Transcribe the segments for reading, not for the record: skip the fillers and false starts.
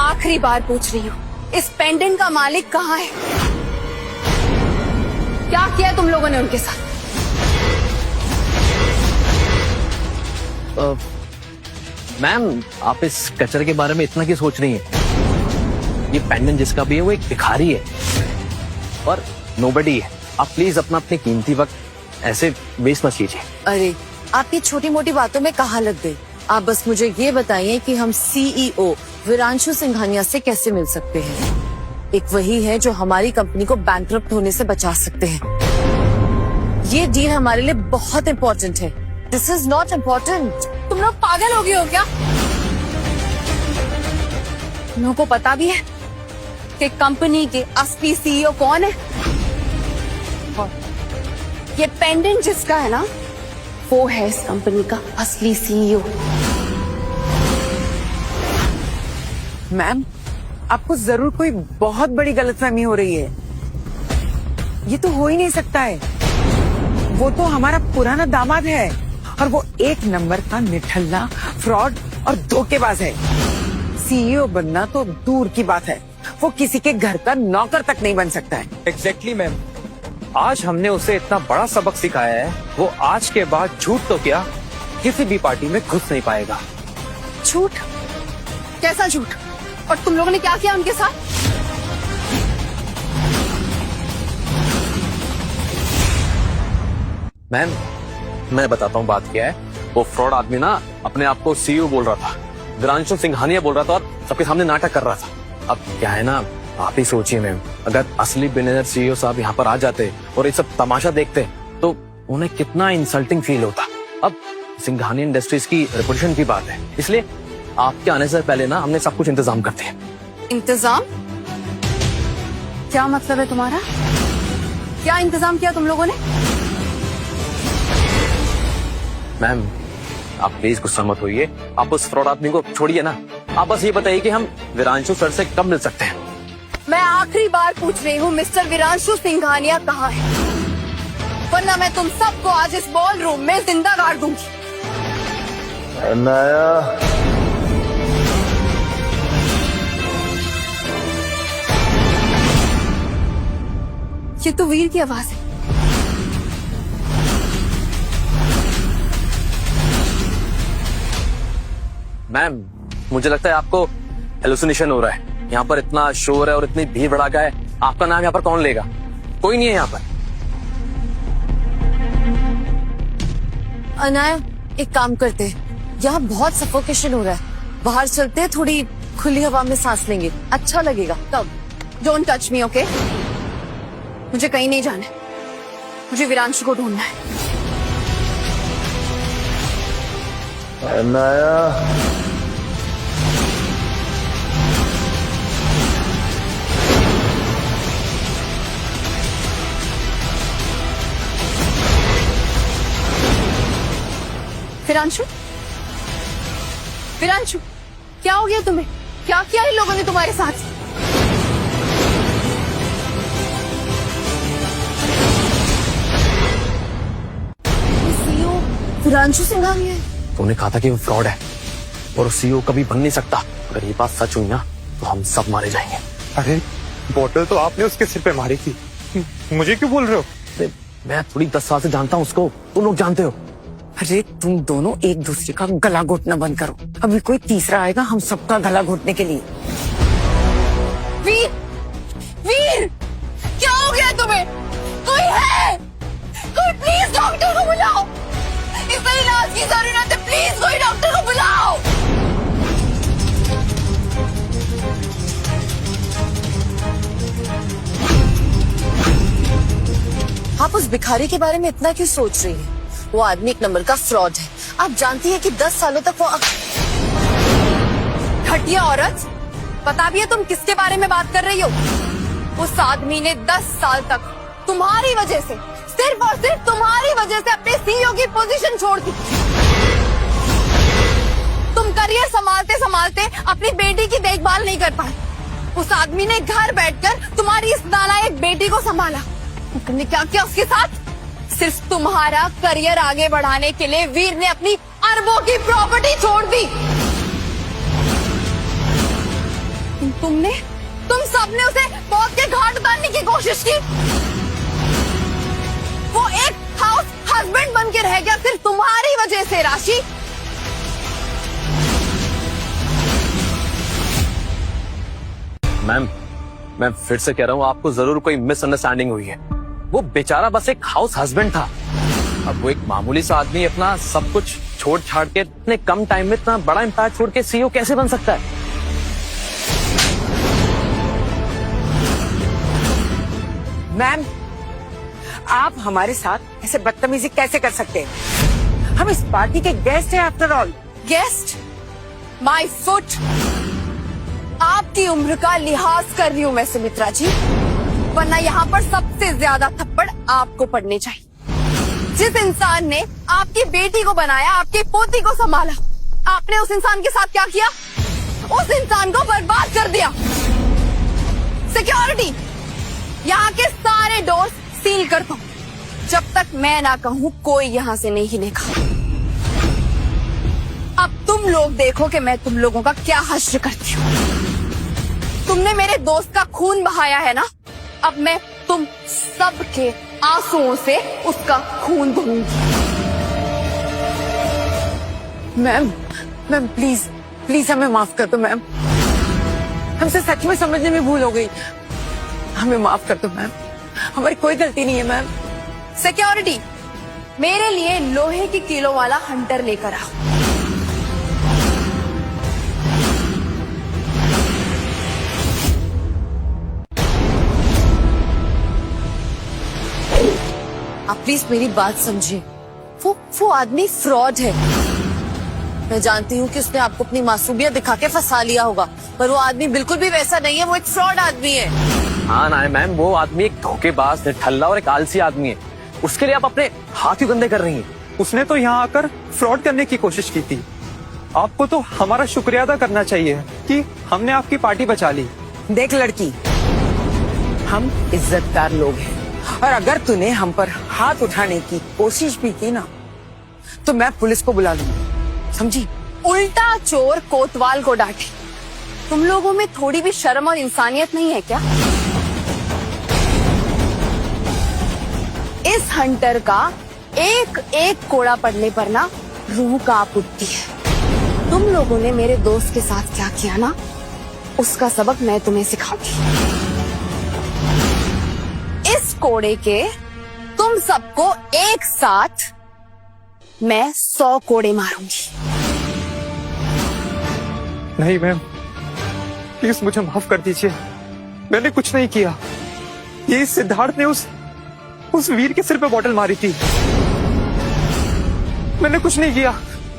आखिरी बार पूछ रही हूँ, इस पेंडेंट का मालिक कहाँ है? क्या किया तुम लोगों ने उनके साथ? मैम, आप इस कचरे के बारे में इतना क्यों सोच रही हैं? ये पेंडेंट जिसका भी है वो एक भिखारी है और नोबडी है। आप प्लीज अपने कीमती वक्त ऐसे वेस्ट मत कीजिए। अरे आपकी छोटी मोटी बातों में कहाँ लग गई? आप बस मुझे ये बताइए कि हम सीईओ विरांशु सिंघानिया से कैसे मिल सकते हैं? एक वही है जो हमारी कंपनी को बैंकरप्ट होने से बचा सकते हैं। ये डील हमारे लिए बहुत इम्पोर्टेंट है। This is not important. तुम लोग पागल हो गए हो क्या? तुम लोगों को पता भी है कि कंपनी के असली सीईओ कौन है? और ये पेंडेंट जिसका है ना, वो है इस कंपनी का असली सीईओ। मैम, आपको जरूर कोई बहुत बड़ी गलतफहमी हो रही है। ये तो हो ही नहीं सकता है। वो तो हमारा पुराना दामाद है और वो एक नंबर का निठल्ला, फ्रॉड और धोखेबाज है। सीईओ बनना तो दूर की बात है, वो किसी के घर का नौकर तक नहीं बन सकता है। एग्जैक्टली मैम, आज हमने उसे इतना बड़ा सबक सिखाया है, वो आज के बाद झूठ तो क्या किसी भी पार्टी में घुस नहीं पाएगा। झूठ? कैसा झूठ? और तुम लोगों ने क्या किया उनके साथ? मैम, मैं बताता हूँ बात क्या है। वो फ्रॉड आदमी ना अपने आप को सीईओ बोल रहा था, विरांशु सिंघानिया बोल रहा था और सबके सामने नाटक कर रहा था। अब क्या है ना, आप ही सोचिए मैम, अगर असली बिलियनर सीईओ साहब यहाँ पर आ जाते और ये सब तमाशा देखते तो उन्हें कितना इंसल्टिंग फील होता। अब सिंघानिया इंडस्ट्रीज की रेपुटेशन की बात है, इसलिए आपके आने से पहले ना हमने सब कुछ इंतजाम करते हैं। इंतजाम? क्या मतलब है तुम्हारा? क्या इंतजाम किया तुम लोगों ने? मैम, आप प्लीज गुस्सा मत होइए। आप उस फ्रॉड आदमी को छोड़िए ना। आप बस ये बताइए कि हम विरांशु सर से कब मिल सकते हैं? मैं आखिरी बार पूछ रही हूँ, मिस्टर विरांशु सिंघानिया कहाँ है? वरना मैं तुम सबको आज इस बॉल रूम में जिंदा गाड़ दूंगी। अनाया, ये तो वीर की आवाज है। मैम, मुझे लगता है आपको हेलुसिनेशन हो रहा है। यहाँ पर इतना शोर है और इतनी भीड़ भड़ाका है, आपका नाम यहाँ पर कौन लेगा? कोई नहीं है यहाँ पर। अनाया, एक काम करते हैं, यहाँ बहुत सफोकेशन हो रहा है, बाहर चलते हैं, थोड़ी खुली हवा में सांस लेंगे, अच्छा लगेगा। कब? Don't touch me, okay? मुझे कहीं नहीं जाना है, मुझे विरांशु को ढूंढना है। अनाया, विरांशु? विरांशु, क्या हो गया तुम्हें? क्या किया इन लोगों ने तुम्हारे साथ? सीईओ विरांशु सिंघानिया है। तूने कहा था कि वो फ्रॉड है और सीईओ कभी बन नहीं सकता। अगर ये बात सच हुई ना तो हम सब मारे जाएंगे। अरे बोतल तो आपने उसके सिर पे मारी थी, मुझे क्यों बोल रहे हो? मैं थोड़ी 10 साल से जानता हूँ उसको, तुम लोग जानते हो। अरे तुम दोनों एक दूसरे का गला घोटना बंद करो, अभी कोई तीसरा आएगा हम सबका गला घोटने के लिए। वीर! वीर! क्या हो गया तुम्हें? कोई है? कोई प्लीज डॉक्टर को बुलाओ, इसे इलाज की जरूरत है, प्लीज कोई डॉक्टर को बुलाओ। आप उस भिखारी के बारे में इतना क्यों सोच रही है? वो आदमी एक नंबर का फ्रॉड है। आप जानती है कि 10 सालों तक वो घटिया औरत, पता भी है तुम किसके बारे में बात कर रही हो? उस आदमी ने 10 साल तक तुम्हारी वजह से, सिर्फ और सिर्फ तुम्हारी वजह से अपने सीईओ की पोजीशन छोड़ दी। तुम करियर संभालते संभालते अपनी बेटी की देखभाल नहीं कर पाए। उस आदमी ने घर बैठकर तुम्हारी इस नालायक बेटी को संभाला। तुमने क्या किया उसके साथ? सिर्फ तुम्हारा करियर आगे बढ़ाने के लिए वीर ने अपनी अरबों की प्रॉपर्टी छोड़ दी। तुम सबने उसे मौत के घाट उतारने की कोशिश की। वो एक हाउस हस्बैंड बन के रह गया सिर्फ तुम्हारी वजह से राशि। मैम, मैं फिर से कह रहा हूँ, आपको जरूर कोई मिसअंडरस्टैंडिंग हुई है। वो बेचारा बस एक हाउस हस्बैंड था। अब वो एक मामूली सा आदमी अपना सब कुछ छोड़ छाड़ के इतने कम टाइम में इतना बड़ा एम्पायर छोड़ के सीईओ कैसे बन सकता है? मैम, आप हमारे साथ ऐसे बदतमीजी कैसे कर सकते हैं? हम इस पार्टी के गेस्ट हैं after all. Guest? My foot. आपकी उम्र का लिहाज कर रही हूँ मैं सुमित्रा जी, वरना यहाँ पर सबसे ज्यादा थप्पड़ आपको पड़ने चाहिए। जिस इंसान ने आपकी बेटी को बनाया, आपकी पोती को संभाला, आपने उस इंसान के साथ क्या किया? उस इंसान को बर्बाद कर दिया। सिक्योरिटी, यहाँ के सारे डोर्स सील कर दो जब तक मैं ना कहूँ कोई यहाँ से नहीं हिलेगा। अब तुम लोग देखो कि मैं तुम लोगों का क्या हश्र करती हूँ। तुमने मेरे दोस्त का खून बहाया है ना, अब मैं तुम सबके आंसुओं से उसका खून धोऊंगी। मैम प्लीज प्लीज हमें माफ कर दो मैम, हमसे सच में समझने में भूल हो गई, हमें माफ कर दो मैम, हमारी कोई गलती नहीं है मैम। सिक्योरिटी, मेरे लिए लोहे की कीलों वाला हंटर लेकर आओ। आप प्लीज मेरी बात समझिए। वो आदमी फ्रॉड है। मैं जानती हूँ कि उसने आपको अपनी मासूमियत दिखा के फंसा लिया होगा, पर वो आदमी बिल्कुल भी वैसा नहीं है। वो एक फ्रॉड आदमी है। हाँ ना मैम, वो आदमी एक धोखेबाज, निठल्ला और एक आलसी आदमी है। उसके लिए आप अपने हाथ क्यों गंदे कर रही हैं? उसने तो यहाँ आकर फ्रॉड करने की कोशिश की थी। आपको तो हमारा शुक्रिया अदा करना चाहिए कि हमने आपकी पार्टी बचा ली। देख लड़की, हम इज्जतदार लोग हैं, और अगर तूने हम पर हाथ उठाने की कोशिश भी की ना, तो मैं पुलिस को बुला लूंगी, समझी? उल्टा चोर कोतवाल को डांटे। तुम लोगों में थोड़ी भी शर्म और इंसानियत नहीं है क्या? इस हंटर का एक एक कोड़ा पड़ने पर ना रूह कांप उठती है। तुम लोगों ने मेरे दोस्त के साथ क्या किया ना, उसका सबक मैं तुम्हें सिखाऊंगी। इस कोड़े के तुम सबको एक साथ मैं 100 कोड़े मारूंगी। नहीं मैम, प्लीज मुझे माफ कर दीजिए, मैंने कुछ नहीं किया। ये सिद्धार्थ ने उस वीर के सिर पे बॉटल मारी थी, मैंने कुछ नहीं किया।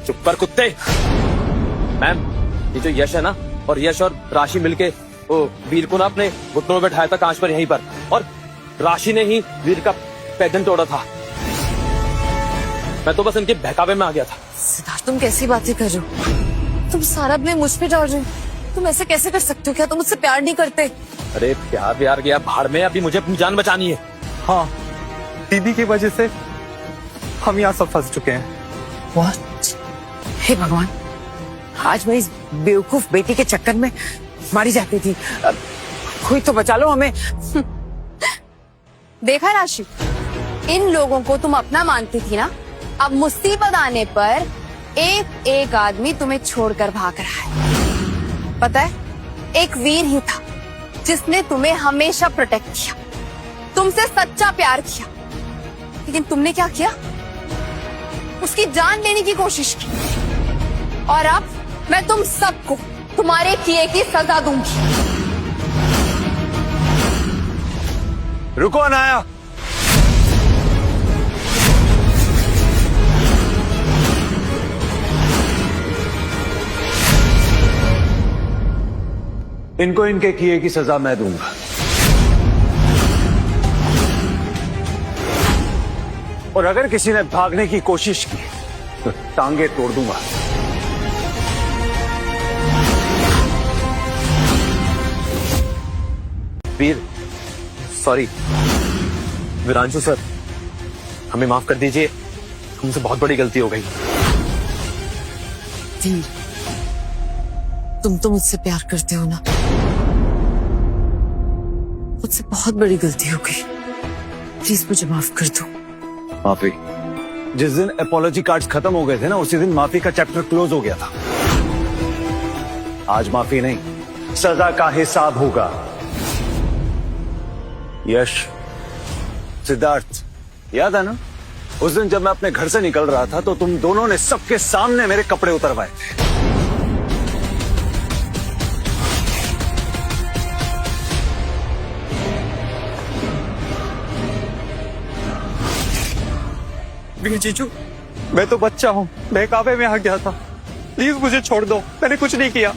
चुप कर कुत्ते। मैम, ये जो यश है ना, और यश और राशि मिलके वो वीर को ना अपने घुटनों में बैठाया था कांच पर यहीं पर, और राशि ने ही वीर का पैजन तोड़ा था। मैं तो बस इनके बहकावे में आ गया था। सिद्धार्थ, तुम कैसी बातें कर रहे हो? तुम सारा अपने मुझ पे डाल रहे हो। तुम ऐसे कैसे कर सकते हो? क्या तुम मुझसे प्यार नहीं करते? अरे प्यार गया भाड़ में, अभी मुझे अपनी जान बचानी है। हाँ, दीदी की वजह से हम यहाँ सब फंस चुके हैं। What? हे भगवान, आज मैं इस बेवकूफ बेटी के चक्कर में मारी जाती थी। कोई तो बचा लो हमें। देखा राशि, इन लोगों को तुम अपना मानती थी ना, अब मुसीबत आने पर एक एक आदमी तुम्हें छोड़कर भाग रहा है। पता है, एक वीर ही था जिसने तुम्हें हमेशा प्रोटेक्ट किया, तुमसे सच्चा प्यार किया, लेकिन तुमने क्या किया? उसकी जान लेने की कोशिश की। और अब मैं तुम सबको तुम्हारे किए की सजा दूंगी। रुको अनाया, इनको इनके किए की सजा मैं दूंगा। और अगर किसी ने भागने की कोशिश की तो टांगे तोड़ दूंगा। वीर, सॉरी। वीरांशु सर, हमें माफ कर दीजिए, हमसे बहुत बड़ी गलती हो गई। वीर, तुम तो मुझसे प्यार करते हो ना। मुझसे बहुत बड़ी गलती हो गई, प्लीज मुझे माफ कर दो। माफी? जिस दिन अपॉलॉजी कार्ड्स खत्म हो गए थे ना, उसी दिन माफी का चैप्टर क्लोज हो गया था। आज माफी नहीं, सजा का हिसाब होगा। यश, सिद्धार्थ, याद है ना उस दिन जब मैं अपने घर से निकल रहा था तो तुम दोनों ने सबके सामने मेरे कपड़े उतरवाए थे। जीजू, मैं तो बच्चा हूँ, बहकावे में आ गया था, प्लीज मुझे छोड़ दो, मैंने कुछ नहीं किया।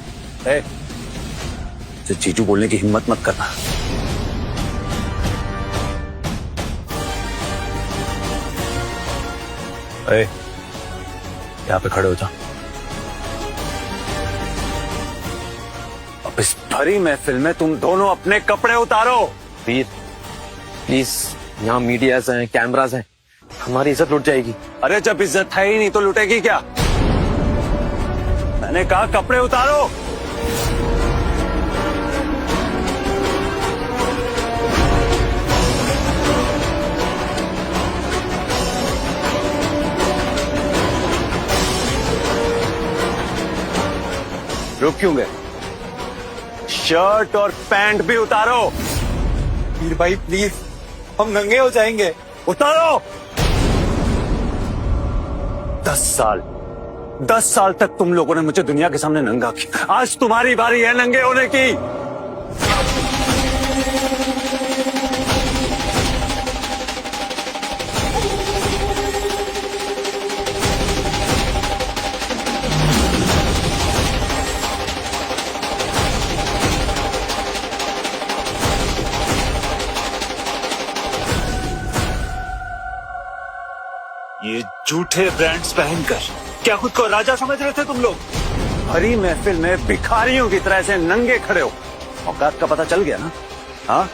जीजू बोलने की हिम्मत मत करना। यहाँ पे खड़े हो जा। अब इस भरी महफिल में तुम दोनों अपने कपड़े उतारो। वीर प्लीज, यहाँ मीडियाज हैं, कैमराज हैं, हमारी इज्जत लुट जाएगी। अरे जब इज्जत है ही नहीं तो लुटेगी क्या? मैंने कहा कपड़े उतारो। रुक क्यों गए? शर्ट और पैंट भी उतारो। वीर भाई प्लीज, हम नंगे हो जाएंगे। उतारो। 10 साल तक तुम लोगों ने मुझे दुनिया के सामने नंगा किया, आज तुम्हारी बारी है नंगे होने की। ये झूठे ब्रांड्स पहनकर क्या खुद को राजा समझ रहे थे तुम लोग? भरी महफिल में भिखारियों की तरह से नंगे खड़े हो। औकात का पता चल गया ना? हाँ,